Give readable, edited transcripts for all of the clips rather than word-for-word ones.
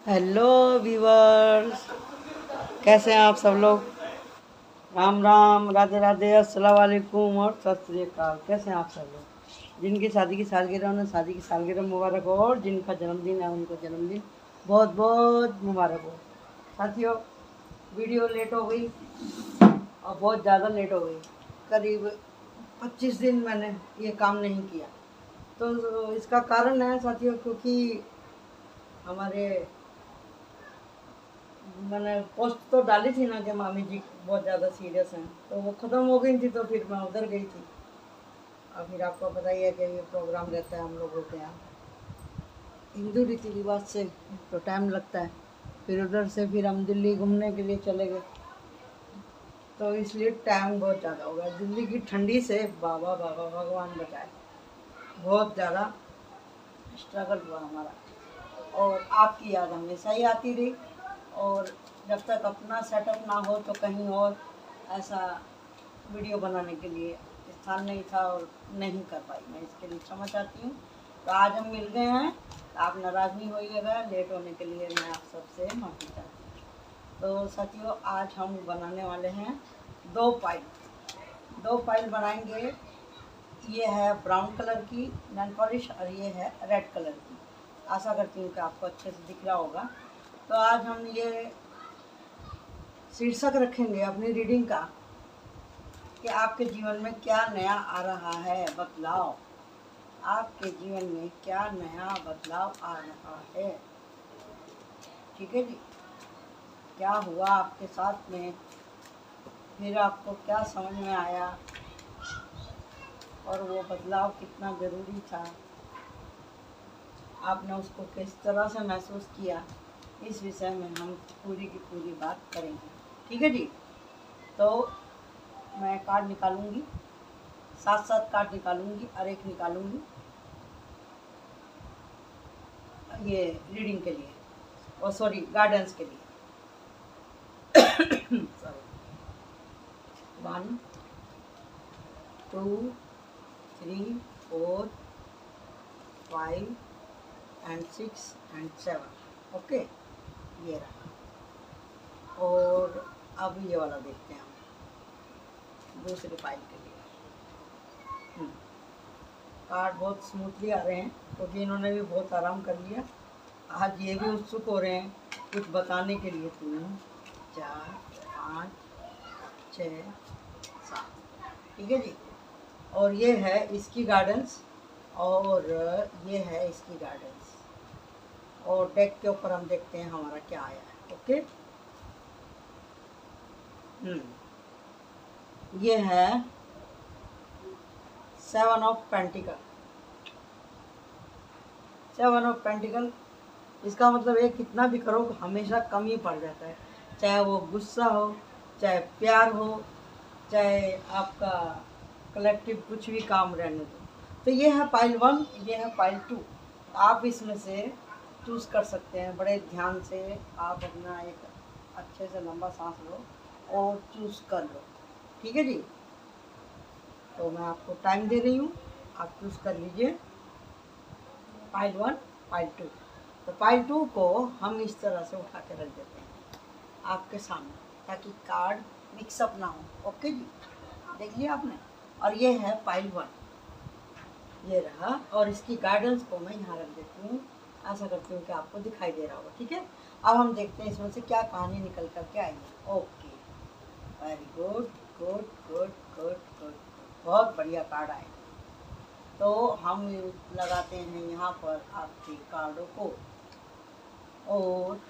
Hello viewers, कैसे हैं आप सब लोग। राम राम, राधे राधे, अस्सलाम वालेकुम और सत श्री अकाल। कैसे हैं आप सब लोग। जिनकी शादी की सालगिरह उन्हें शादी की सालगिरह मुबारक हो और जिनका जन्मदिन है उनको जन्मदिन बहुत बहुत मुबारक हो। साथियों, वीडियो लेट हो गई और बहुत ज़्यादा लेट हो गई। करीब 25 दिन मैंने ये काम नहीं किया। तो इसका कारण है साथियों, क्योंकि हमारे मैंने पोस्ट तो डाली थी ना कि मामी जी बहुत ज़्यादा सीरियस हैं, तो वो ख़त्म हो गई थी। तो फिर मैं उधर गई थी। और फिर आपको पता ही है कि ये प्रोग्राम रहता है हम लोगों के यहाँ हिंदू रीति रिवाज से, तो टाइम लगता है। फिर उधर से फिर हम दिल्ली घूमने के लिए चले गए, तो इसलिए टाइम बहुत ज़्यादा हो गया। दिल्ली की ठंडी से बाबा बाबा भगवान बचाए, बहुत ज़्यादा स्ट्रगल हुआ हमारा। और आपकी याद हमेशा ही आती रही। और जब तक अपना सेटअप ना हो तो कहीं और ऐसा वीडियो बनाने के लिए स्थान नहीं था और नहीं कर पाई। मैं इसके लिए क्षमा चाहती हूँ। तो आज हम मिल गए हैं, तो आप नाराज़ नहीं होइएगा लेट होने के लिए। मैं आप सबसे माफ़ी चाहती हूँ। तो साथियों, आज हम बनाने वाले हैं दो पाइल बनाएंगे। ये है ब्राउन कलर की नेल पॉलिश और ये है रेड कलर की। आशा करती हूँ कि आपको अच्छे से दिख रहा होगा। तो आज हम ये शीर्षक रखेंगे अपनी रीडिंग का कि आपके जीवन में क्या नया आ रहा है बदलाव। आपके जीवन में क्या नया बदलाव आ रहा है। ठीक है जी, क्या हुआ आपके साथ में, फिर आपको क्या समझ में आया और वो बदलाव कितना ज़रूरी था, आपने उसको किस तरह से महसूस किया। इस विषय में हम पूरी की पूरी बात करेंगे। ठीक है जी। तो मैं कार्ड निकालूंगी, सात सात कार्ड निकालूंगी और एक निकालूंगी ये रीडिंग के लिए, और सॉरी गाइडेंस के लिए। सॉरी। 1 2 3 4 5 and 6 and 7। ओके, ये रहा। और अब ये वाला देखते हैं हम दूसरी फाइल के लिए। कार्ड बहुत स्मूथली आ रहे हैं क्योंकि इन्होंने भी बहुत आराम कर लिया। आज ये भी उत्सुक हो रहे हैं कुछ बताने के लिए। 3 4 5 6 7। ठीक है जी। और ये है इसकी गाइडेंस और ये है इसकी गाइडेंस। और डेक के ऊपर हम देखते हैं हमारा क्या आया है। ओके। ये है 7 ऑफ पेंटिकल। 7 ऑफ पेंटिकल, इसका मतलब है कितना भी करो हमेशा कम ही पड़ जाता है। चाहे वो गुस्सा हो, चाहे प्यार हो, चाहे आपका कलेक्टिव कुछ भी काम रहने दो। तो ये है पाइल 1, ये है पाइल 2। आप इसमें से चूज़ कर सकते हैं। बड़े ध्यान से आप अपना एक अच्छे से लंबा सांस लो और चूज़ कर लो। ठीक है जी। तो मैं आपको टाइम दे रही हूँ, आप चूज़ कर लीजिए पाइल 1 पाइल 2। तो पाइल 2 को हम इस तरह से उठा के रख देते हैं आपके सामने, ताकि कार्ड मिक्सअप ना हो। ओके जी, देख लिया आपने। और ये है पाइल 1, ये रहा। और इसकी गाइडेंस को मैं यहाँ रख देती हूँ। आशा करती हूँ कि आपको दिखाई दे रहा होगा। ठीक है। अब हम देखते हैं इसमें से क्या कहानी निकल कर के आई है। Okay, very good good good good good. बहुत बढ़िया कार्ड आए। तो हम लगाते हैं यहाँ पर आपके कार्डों को, और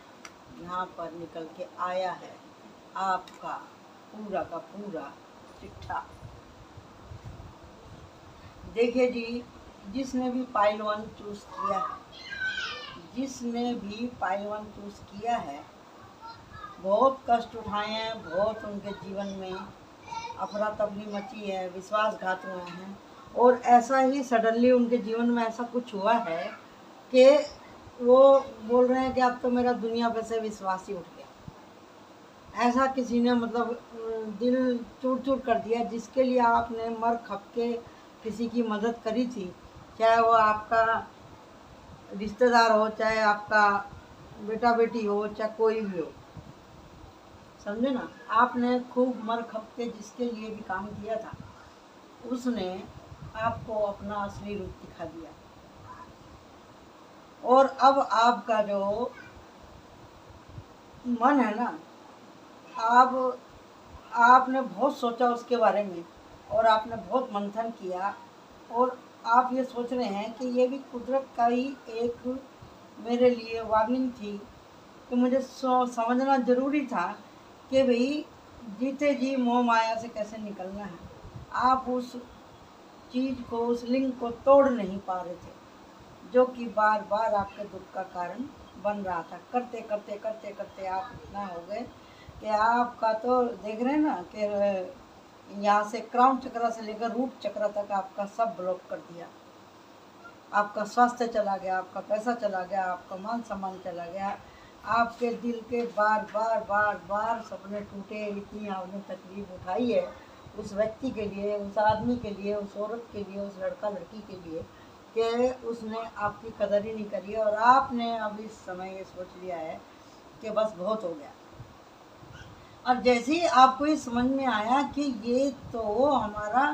यहाँ पर निकल के आया है आपका पूरा का पूरा चिट्ठा। देखिए जी, जिसने भी पाइल 1 चूज़ किया है, जिसने भी पाइल 1 चूज़ किया है, बहुत कष्ट उठाए हैं, बहुत उनके जीवन में अफरा तफरी मची है, विश्वासघात हुए हैं। और ऐसा ही सडनली उनके जीवन में ऐसा कुछ हुआ है कि वो बोल रहे हैं कि अब तो मेरा दुनिया पे से विश्वास ही उठ गया। ऐसा किसी ने मतलब दिल चूर चूर कर दिया, जिसके लिए आपने मर खप के किसी की मदद करी थी। चाहे वो आपका रिश्तेदार हो, चाहे आपका बेटा बेटी हो चाहे कोई भी हो, समझे ना, आपने खूब मर खप के जिसके लिए भी काम किया था उसने आपको अपना असली रूप दिखा दिया। और अब आपका जो मन है ना, आप आपने बहुत सोचा उसके बारे में और आपने बहुत मंथन किया और आप ये सोच रहे हैं कि ये भी कुदरत का ही एक मेरे लिए वार्निंग थी कि मुझे समझना ज़रूरी था कि भाई जीते जी मोह माया से कैसे निकलना है। आप उस चीज़ को, उस लिंक को तोड़ नहीं पा रहे थे जो कि बार बार आपके दुख का कारण बन रहा था। करते करते करते करते आप इतना हो गए कि आपका तो देख रहे हैं ना कि यहाँ से क्राउन चक्र से लेकर रूट चक्र तक आपका सब ब्लॉक कर दिया। आपका स्वास्थ्य चला गया, आपका पैसा चला गया, आपका मान सम्मान चला गया, आपके दिल के बार बार बार बार सपने टूटे। इतनी आपने तकलीफ उठाई है उस व्यक्ति के लिए, उस आदमी के लिए, उस औरत के लिए, उस लड़का लड़की के लिए कि उसने आपकी कदर ही नहीं करी और आपने अब इस समय ये सोच लिया है कि बस बहुत हो गया। और जैसे ही आपको ये समझ में आया कि ये तो हमारा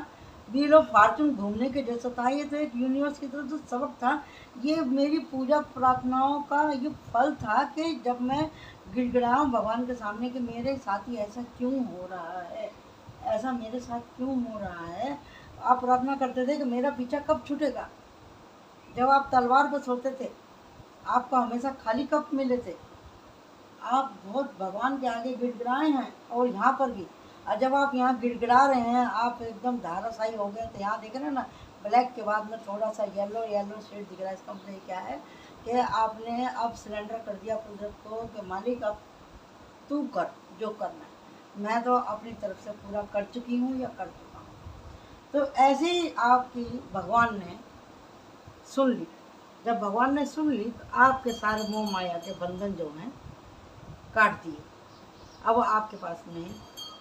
व्हील ऑफ फॉर्चून घूमने के जैसा था, ये तो एक यूनिवर्स की तरफ से सबक था, ये मेरी पूजा प्रार्थनाओं का ये फल था कि जब मैं गिड़गिड़ाऊँ भगवान के सामने कि मेरे साथ ही ऐसा क्यों हो रहा है, ऐसा मेरे साथ क्यों हो रहा है। आप प्रार्थना करते थे कि मेरा पीछा कब छूटेगा। जब आप तलवार पर सोते थे आपको हमेशा खाली कप मिले थे, आप बहुत भगवान के आगे गिड़गिड़ाए हैं और यहाँ पर भी। और जब आप यहाँ गिड़गिड़ा रहे हैं आप एकदम धाराशायी हो गए, तो यहाँ देख रहे हैं ना ब्लैक के बाद में थोड़ा सा येलो येलो शेड दिख रहा है। इसका मतलब क्या है कि आपने अब सिलेंडर कर दिया कुदरत को कि मालिक अब तू कर जो करना है, मैं तो अपनी तरफ से पूरा कर चुकी हूँ या कर चुका हूँ। तो ऐसे ही आपकी भगवान ने सुन ली। जब भगवान ने सुन ली तो आपके सारे मोह माया के बंधन जो हैं काट दिए। अब आपके पास में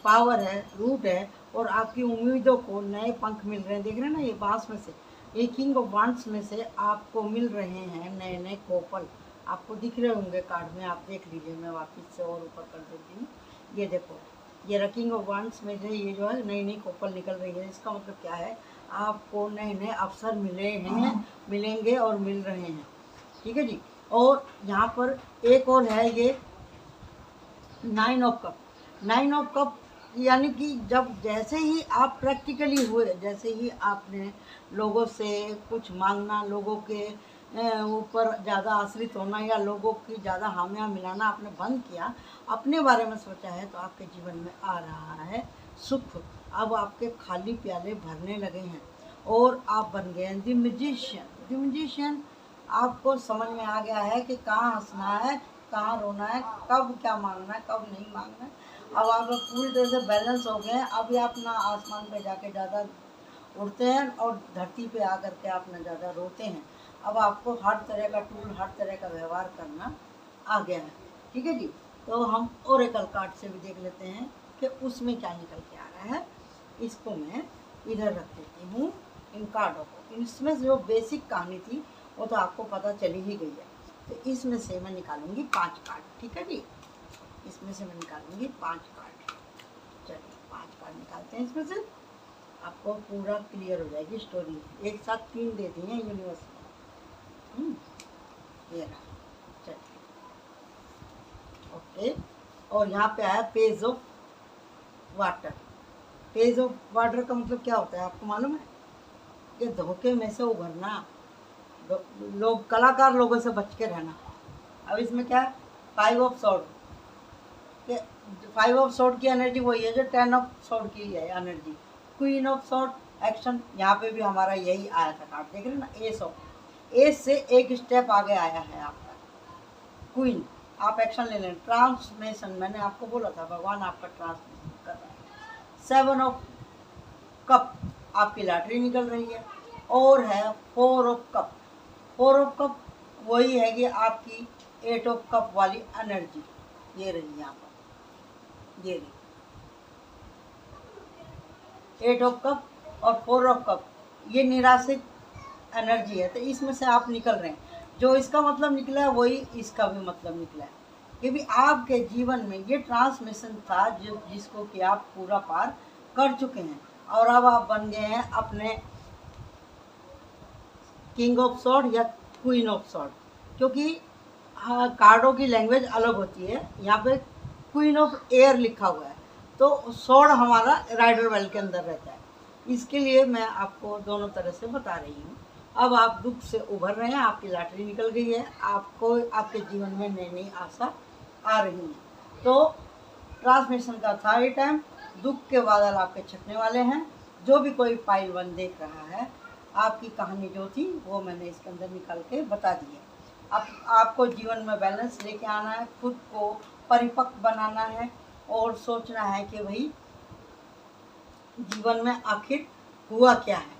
पावर है, रूट है और आपकी उम्मीदों को नए पंख मिल रहे हैं। देख रहे हैं ना ये बांस में से, ये किंग ऑफ वांड्स में से आपको मिल रहे हैं नए नए कोपल। आपको दिख रहे होंगे कार्ड में, आप देख लीजिए। मैं वापस से और ऊपर कर देती हूँ। ये देखो, ये किंग ऑफ वांड्स में से ये जो है नई नई कोपल निकल रही है। इसका मतलब क्या है, आपको नए नए अवसर मिले हैं, मिलेंगे और मिल रहे हैं। ठीक है जी। और यहाँ पर एक और है, ये 9 ऑफ कप। 9 ऑफ कप यानी कि जब जैसे ही आप प्रैक्टिकली हुए, जैसे ही आपने लोगों से कुछ मांगना, लोगों के ऊपर ज़्यादा आश्रित होना या लोगों की ज़्यादा हामियाँ मिलाना आपने बंद किया, अपने बारे में सोचा है, तो आपके जीवन में आ रहा है सुख। अब आपके खाली प्याले भरने लगे हैं और आप बन गए हैं द मैजिशियन। द मैजिशियन आपको समझ में आ गया है कि कहाँ हंसना है, कहाँ रोना है, कब क्या मांगना है, कब नहीं मांगना है। अब आप पूरी तरह से बैलेंस हो गए हैं। अभी आप ना आसमान पे जाके ज़्यादा उड़ते हैं और धरती पे आकर के आप ना ज़्यादा रोते हैं। अब आपको हर तरह का टूल, हर तरह का व्यवहार करना आ गया है। ठीक है जी। तो हम ओरेकल कार्ड से भी देख लेते हैं कि उसमें क्या निकल के आ रहा है। इसको मैं इधर रख देती हूँ, इन कार्डों को। इसमें जो बेसिक कहानी थी वो तो आपको पता चली ही गई है। तो इसमें से मैं निकालूंगी 5 कार्ड। ठीक है जी, इसमें से मैं निकालूंगी 5 कार्ड। चलिए 5 कार्ड निकालते हैं इसमें से, आपको पूरा क्लियर हो जाएगी स्टोरी। एक साथ 3 दे दी हैं यूनिवर्स में। ये रहा, चलिए ओके। और यहाँ पे आया page of water. Page of water का मतलब क्या होता है आपको मालूम है? कि धोखे में से उभरना, लोग कलाकार लोगों से बच के रहना। अब इसमें क्या है, 5 ऑफ सॉर्ड। 5 ऑफ सॉर्ड की एनर्जी वही है जो 10 ऑफ सॉर्ड की है energy. Queen of sword action, यहाँ पे भी हमारा यही आया था कार्ड, देख रहे हैं ना, एस ऑफ। एस से एक स्टेप आगे आया है आपका क्वीन। आप एक्शन ले लें। ट्रांसफॉर्मेशन, मैंने आपको बोला था भगवान आपका ट्रांसफॉर्मेशन कर रहा है। 7 ऑफ कप, आपकी लॉटरी निकल रही है। और है 4 ऑफ कप। 4 ऑफ कप वही है कि आपकी 8 ऑफ कप वाली एनर्जी, ये रही यहाँ पर, ये रही 8 ऑफ कप और 4 ऑफ कप, ये निराशित एनर्जी है। तो इसमें से आप निकल रहे हैं। जो इसका मतलब निकला है वही इसका भी मतलब निकला है कि भी आपके जीवन में ये ट्रांसमिशन था जिसको कि आप पूरा पार कर चुके हैं और अब आप बन गए हैं अपने किंग ऑफ सॉर्ड या क्वीन ऑफ सॉर्ड, क्योंकि कार्डों की लैंग्वेज अलग होती है। यहाँ पे क्वीन ऑफ एयर लिखा हुआ है, तो सॉर्ड हमारा राइडर वेल के अंदर रहता है। इसके लिए मैं आपको दोनों तरह से बता रही हूँ। अब आप दुख से उभर रहे हैं, आपकी लॉटरी निकल गई है, आपको आपके जीवन में नई नई आशा आ रही है। तो ट्रांसमिशन का था ये टाइम, दुख के बादल आपके छटने वाले हैं। जो भी कोई पाइल 1 देख रहा है, आपकी कहानी जो थी वो मैंने इसके अंदर निकाल के बता दी है। अब आपको जीवन में बैलेंस लेके आना है, खुद को परिपक्व बनाना है और सोचना है कि भाई जीवन में आखिर हुआ क्या है।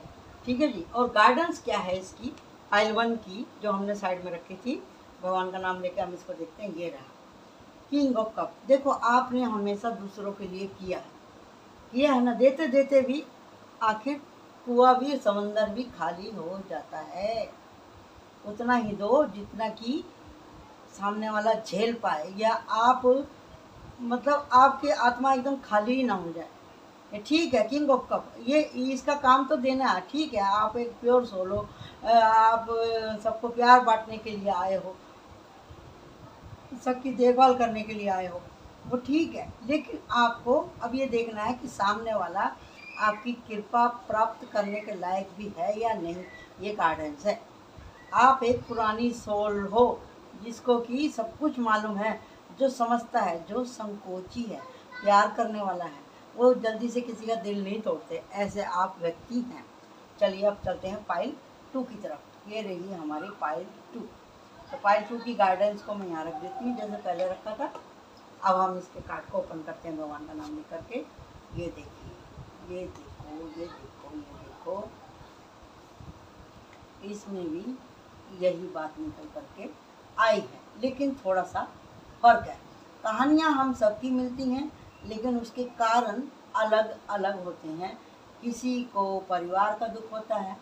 ठीक है जी। और गाइडेंस क्या है इसकी पाइल 1 की, जो हमने साइड में रखी थी, भगवान का नाम लेके हम इसको देखते हैं। ये रहा किंग ऑफ कप। देखो, आपने हमेशा दूसरों के लिए किया है ना, देते देते भी आखिर कुआं भी समंदर भी खाली हो जाता है। उतना ही दो जितना कि सामने वाला झेल पाए, या आप मतलब आपकी आत्मा एकदम खाली ही ना हो जाए। ठीक है, किंग ऑफ कप ये इसका काम तो देना है। ठीक है, आप एक प्योर सोल हो, आप सबको प्यार बांटने के लिए आए हो, सबकी देखभाल करने के लिए आए हो, वो ठीक है। लेकिन आपको अब ये देखना है कि सामने वाला आपकी कृपा प्राप्त करने के लायक भी है या नहीं। ये गाइडेंस है। आप एक पुरानी सोल हो जिसको कि सब कुछ मालूम है, जो समझता है, जो संकोची है, प्यार करने वाला है, वो जल्दी से किसी का दिल नहीं तोड़ते, ऐसे आप व्यक्ति हैं। चलिए अब चलते हैं पाइल 2 की तरफ। ये रही हमारी पाइल 2। तो पाइल 2 की गाइडेंस को मैं यहाँ रख देती हूँ जैसे पहले रखा था। अब हम इसके कार्ड को ओपन करते हैं भगवान का नाम ले करके। ये देखिए, ये देखो, ये देखो, ये देखो, इसमें भी यही बात निकल करके आई है, लेकिन थोड़ा सा फर्क है। कहानियाँ हम सबकी मिलती हैं, लेकिन उसके कारण अलग अलग होते हैं। किसी को परिवार का दुख होता है,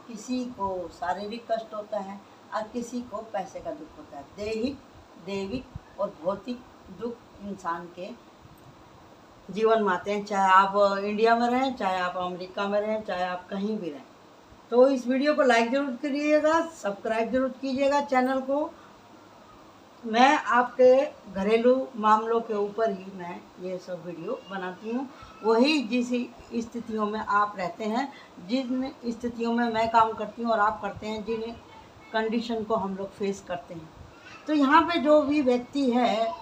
किसी को शारीरिक कष्ट होता है, और किसी को पैसे का दुख होता है। दैहिक, दैविक और भौतिक दुख इंसान के जीवन में आते हैं, चाहे आप इंडिया में रहें, चाहे आप अमेरिका में रहें, चाहे आप कहीं भी रहें। तो इस वीडियो को लाइक ज़रूर करिएगा, सब्सक्राइब जरूर कीजिएगा चैनल को। मैं आपके घरेलू मामलों के ऊपर ही मैं ये सब वीडियो बनाती हूँ, वही जिस स्थितियों में आप रहते हैं, जिन स्थितियों में मैं काम करती हूँ और आप करते हैं, जिन कंडीशन को हम लोग फेस करते हैं। तो यहाँ पे जो भी व्यक्ति है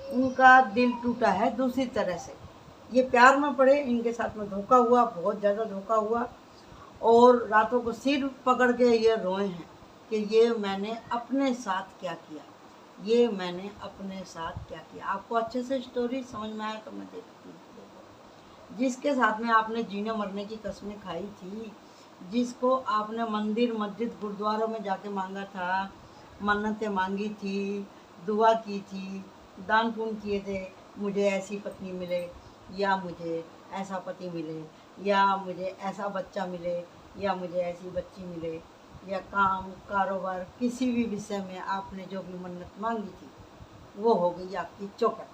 उनका दिल टूटा है दूसरी तरह से। ये प्यार में पड़े, इनके साथ में धोखा हुआ, बहुत ज़्यादा धोखा हुआ, और रातों को सिर पकड़ के ये रोए हैं कि ये मैंने अपने साथ क्या किया, ये मैंने अपने साथ क्या किया। आपको अच्छे से स्टोरी समझ में आया तो मैं देखती हूँ। जिसके साथ में आपने जीने मरने की कस्में खाई थी, जिसको आपने मंदिर मस्जिद गुरुद्वारों में जाके मांगा था, मन्नतें मांगी थी, दुआ की थी, दान पुण्य किए थे, मुझे ऐसी पत्नी मिले, या मुझे ऐसा पति मिले, या मुझे ऐसा बच्चा मिले, या मुझे ऐसी बच्ची मिले, या काम कारोबार किसी भी विषय में आपने जो भी मन्नत मांगी थी, वो हो गई आपकी चौपट।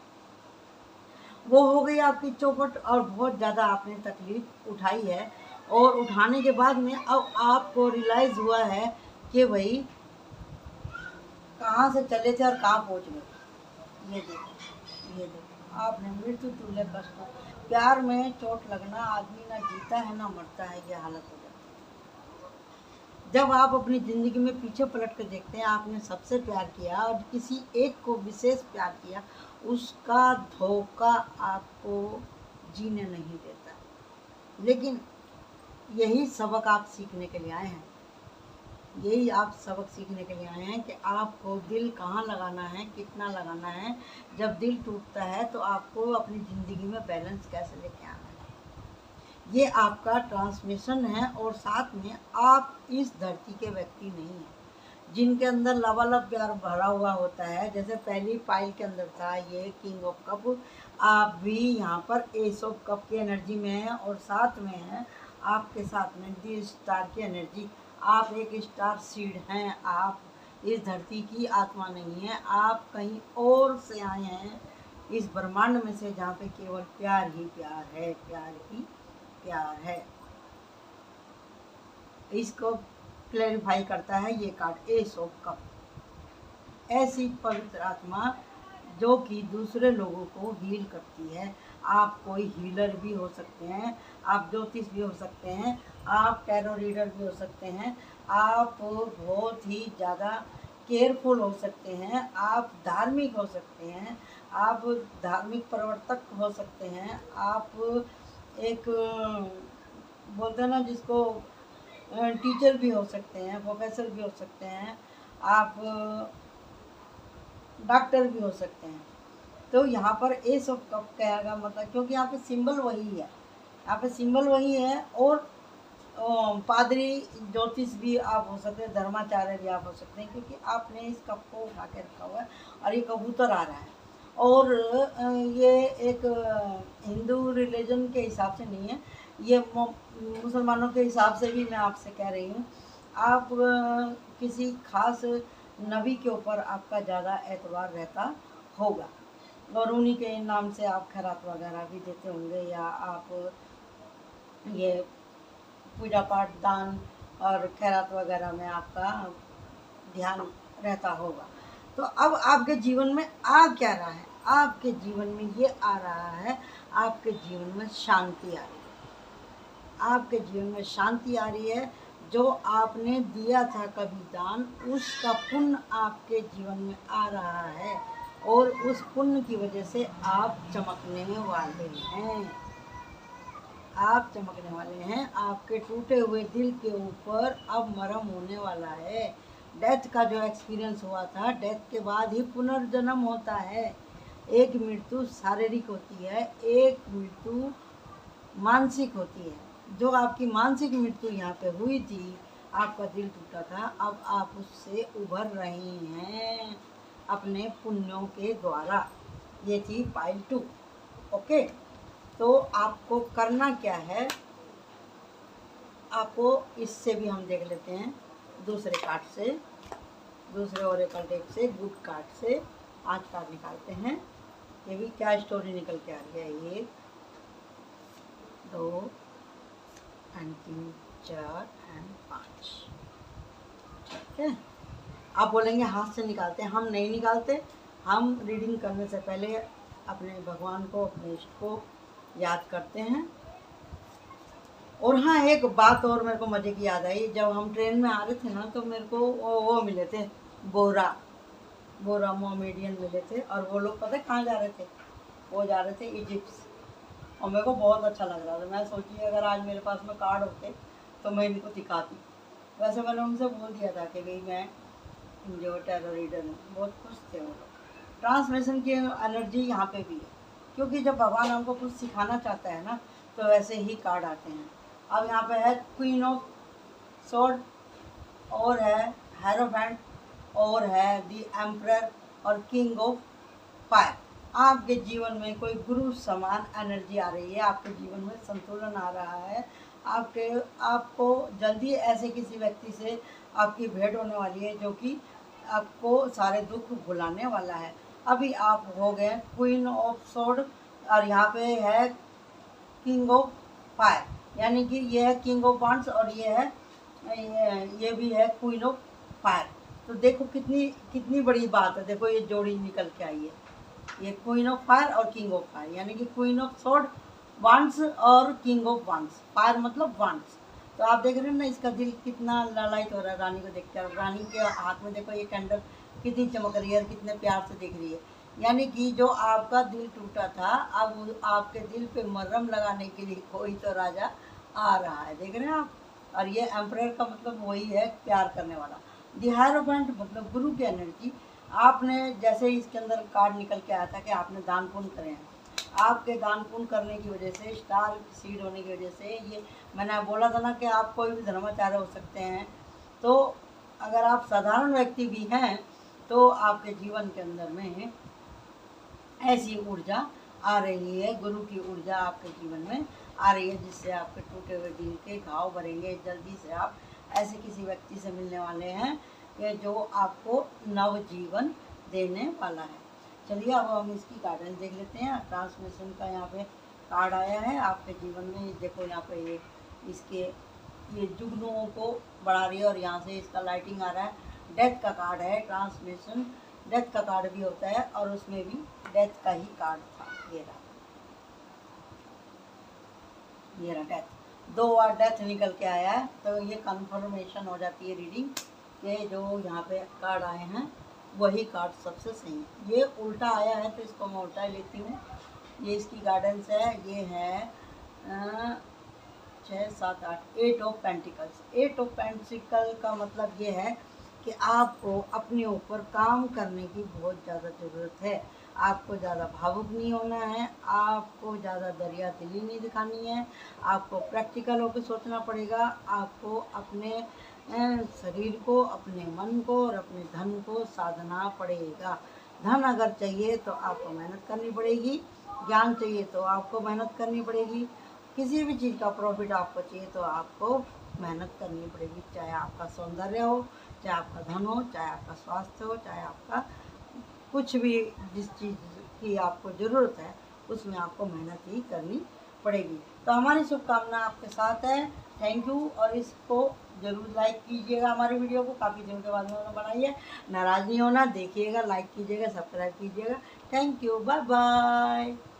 वो हो गई आपकी चौपट, और बहुत ज़्यादा आपने तकलीफ उठाई है। और उठाने के बाद में अब आपको रियलाइज़ हुआ है कि भाई कहाँ से चले थे और कहाँ पहुँच गए। ये देखो, ये देखो, आपने मृत्यु तुल्य कष्ट, प्यार में चोट लगना, आदमी ना जीता है ना मरता है, ये हालत हो जाती है। जब आप अपनी ज़िंदगी में पीछे पलट कर देखते हैं, आपने सबसे प्यार किया और किसी एक को विशेष प्यार किया, उसका धोखा आपको जीने नहीं देता। लेकिन यही सबक आप सीखने के लिए आए हैं, यही आप सबक सीखने के लिए आए हैं कि आपको दिल कहाँ लगाना है, कितना लगाना है। जब दिल टूटता है तो आपको अपनी ज़िंदगी में बैलेंस कैसे लेके आना है। ये आपका ट्रांसमिशन है। और साथ में आप इस धरती के व्यक्ति नहीं हैं जिनके अंदर लबालब प्यार भरा हुआ होता है। जैसे पहली पाइल के अंदर था ये किंग ऑफ कप, आप भी यहाँ पर एस ऑफ कप की एनर्जी में हैं, और साथ में है आपके साथ में दी स्टार की एनर्जी। आप एक स्टार सीड हैं, आप इस धरती की आत्मा नहीं है, आप कहीं और से आए हैं इस ब्रह्मांड में से, जहाँ पे केवल प्यार ही प्यार है, प्यार ही प्यार है। इसको क्लैरिफाई करता है ये कार्ड, एस ऑफ कप। ऐसी पवित्र आत्मा जो कि दूसरे लोगों को हील करती है। आप कोई हीलर भी हो सकते हैं, आप ज्योतिष भी हो सकते हैं, आप टैरो रीडर भी हो सकते हैं, आप बहुत ही ज़्यादा केयरफुल हो सकते हैं, आप धार्मिक हो सकते हैं, आप धार्मिक प्रवर्तक हो सकते हैं, आप एक बोलते हैं ना जिसको टीचर भी हो सकते हैं, प्रोफेसर भी हो सकते हैं, आप डॉक्टर भी हो सकते हैं। तो यहाँ पर एस ऑफ कप कहेगा मतलब, क्योंकि यहाँ पे सिंबल वही है, यहाँ पे सिंबल वही है। और पादरी ज्योतिष भी आप हो सकते हैं, धर्माचार्य भी आप हो सकते हैं, क्योंकि आपने इस कप को उठा के रखा हुआ है और ये कबूतर आ रहा है। और ये एक हिंदू रिलीजन के हिसाब से नहीं है, ये मुसलमानों के हिसाब से भी मैं आपसे कह रही हूँ। आप किसी खास नबी के ऊपर आपका ज़्यादा एतबार रहता होगा और उन्हीं के नाम से आप खैरात वगैरह भी देते होंगे, या आप ये पूजा पाठ, दान और खैरात वगैरह में आपका ध्यान रहता होगा। तो अब आपके जीवन में आ क्या रहा है? आपके जीवन में ये आ रहा है, आपके जीवन में शांति आ रही है। आपके जीवन में शांति आ रही है। जो आपने दिया था कभी दान, उसका पुण्य आपके जीवन में आ रहा है और उस पुण्य की वजह से आप चमकने वाले हैं। आप चमकने वाले हैं। आपके टूटे हुए दिल के ऊपर अब मरहम होने वाला है। डेथ का जो एक्सपीरियंस हुआ था, डेथ के बाद ही पुनर्जन्म होता है। एक मृत्यु शारीरिक होती है, एक मृत्यु मानसिक होती है। जो आपकी मानसिक मृत्यु यहाँ पे हुई थी, आपका दिल टूटा था, अब आप उससे उभर रहे हैं अपने पुण्यों के द्वारा। ये थी पाइल 2। ओके, तो आपको करना क्या है, आपको इससे भी हम देख लेते हैं दूसरे कार्ड से, दूसरे ओरेकल डेक से, गुड कार्ड से आज कार्ड निकालते हैं। ये भी क्या स्टोरी निकल के आ रही है। 1 2 3 4 5। ठीक है, आप बोलेंगे हाथ से निकालते हैं, हम नहीं निकालते। हम रीडिंग करने से पहले अपने भगवान को, अपने इष्ट को याद करते हैं। और हाँ, एक बात और मेरे को मज़े की याद आई। जब हम ट्रेन में आ रहे थे ना, तो मेरे को वो मिले थे, बोरा मोमेडियन मिले थे। और वो लोग पता है कहाँ जा रहे थे? वो जा रहे थे इजिप्ट। और मेरे को बहुत अच्छा लग रहा था। मैं सोची अगर आज मेरे पास में कार्ड होते तो मैं इनको दिखाती। वैसे मैंने उनसे बोल दिया था कि भाई मैं जो टैरो रीडर हूँ। बहुत खुश थे वो लोग। ट्रांसलेशन की एनर्जी यहाँ पे भी है, क्योंकि जब भगवान हमको कुछ सिखाना चाहता है ना, तो वैसे ही कार्ड आते हैं। अब यहाँ पे है क्वीन ऑफ सोर्ड, और है हेरोफेंट, और है दी एम्परर, और किंग ऑफ फायर। आपके जीवन में कोई गुरु समान एनर्जी आ रही है। आपके जीवन में संतुलन आ रहा है। आपको जल्दी ऐसे किसी व्यक्ति से आपकी भेंट होने वाली है, जो कि आपको सारे दुख भुलाने वाला है। अभी आप हो गए क्वीन ऑफ सोर्ड, और यहाँ पे है किंग ऑफ फायर, यानी कि ये है किंग ऑफ वांड्स, और ये भी है क्वीन ऑफ फायर। तो देखो कितनी बड़ी बात है। देखो ये जोड़ी निकल के आई है, ये क्वीन ऑफ फायर और किंग ऑफ फायर, यानी कि क्वीन ऑफ सोर्ड, वांड्स, और किंग ऑफ वांड्स। फायर मतलब वांड्स। तो आप देख रहे हैं ना, इसका दिल कितना ललायत हो रहा है रानी को देखकर। रानी के हाथ में देखो ये कैंडल कितनी चमक रही है और कितने प्यार से दिख रही है। यानी कि जो आपका दिल टूटा था, अब आपके दिल पे मरहम लगाने के लिए कोई तो राजा आ रहा है। देख रहे हैं आप। और ये एम्परर का मतलब वही है, प्यार करने वाला। दी हायरोफेंट मतलब गुरु की एनर्जी। आपने जैसे इसके अंदर कार्ड निकल के आया था कि आपने दान पुण्य करे हैं। आपके दान पुण्य करने की वजह से, स्टार सीड होने की वजह से, ये मैंने बोला था ना कि आप कोई भी धर्माचार्य हो सकते हैं। तो अगर आप साधारण व्यक्ति भी हैं, तो आपके जीवन के अंदर में ऐसी ऊर्जा आ रही है, गुरु की ऊर्जा आपके जीवन में आ रही है, जिससे आपके टूटे हुए दिल के घाव भरेंगे। जल्दी से आप ऐसे किसी व्यक्ति से मिलने वाले हैं कि जो आपको नवजीवन देने वाला है। चलिए अब हम इसकी गाइडेंस देख लेते हैं। ट्रांसमिशन का यहाँ पे कार्ड आया है आपके जीवन में। देखो यहाँ पे ये इसके ये जुगनुओं को बढ़ा रही है और यहाँ से इसका लाइटिंग आ रहा है। डेथ का कार्ड है। ट्रांसमिशन डेथ का कार्ड भी होता है और उसमें भी डेथ का ही कार्ड था। ये रहा डेथ, 2 बार डेथ निकल के आया है। तो ये कंफर्मेशन हो जाती है रीडिंग के जो यहाँ पे कार्ड आए हैं वही कार्ड सबसे सही है। ये उल्टा आया है तो इसको मैं उल्टा लेती हूँ। ये इसकी गाइडेंस है। ये है 6 7 8 8 ऑफ पेंटिकल्स। 8 ऑफ पेंटिकल का मतलब ये है कि आपको अपने ऊपर काम करने की बहुत ज़्यादा ज़रूरत है। आपको ज़्यादा भावुक नहीं होना है, आपको ज़्यादा दरिया दिली नहीं दिखानी है, आपको प्रैक्टिकल होकर सोचना पड़ेगा। आपको अपने शरीर को, अपने मन को और अपने धन को साधना पड़ेगा। धन अगर चाहिए तो आपको मेहनत करनी पड़ेगी, ज्ञान चाहिए तो आपको मेहनत करनी पड़ेगी, किसी भी चीज़ का प्रॉफिट आपको चाहिए तो आपको मेहनत करनी पड़ेगी। चाहे आपका सौंदर्य हो, चाहे आपका धन हो, चाहे आपका स्वास्थ्य हो, चाहे आपका कुछ भी, जिस चीज़ की आपको ज़रूरत है उसमें आपको मेहनत ही करनी पड़ेगी। तो हमारी शुभकामना आपके साथ है। Thank you. और इसको ज़रूर लाइक कीजिएगा। हमारे वीडियो को काफ़ी दिनों के बाद में बनाई है, नाराज़ नहीं होना, देखिएगा, लाइक कीजिएगा, सब्सक्राइब कीजिएगा। Thank you, bye bye.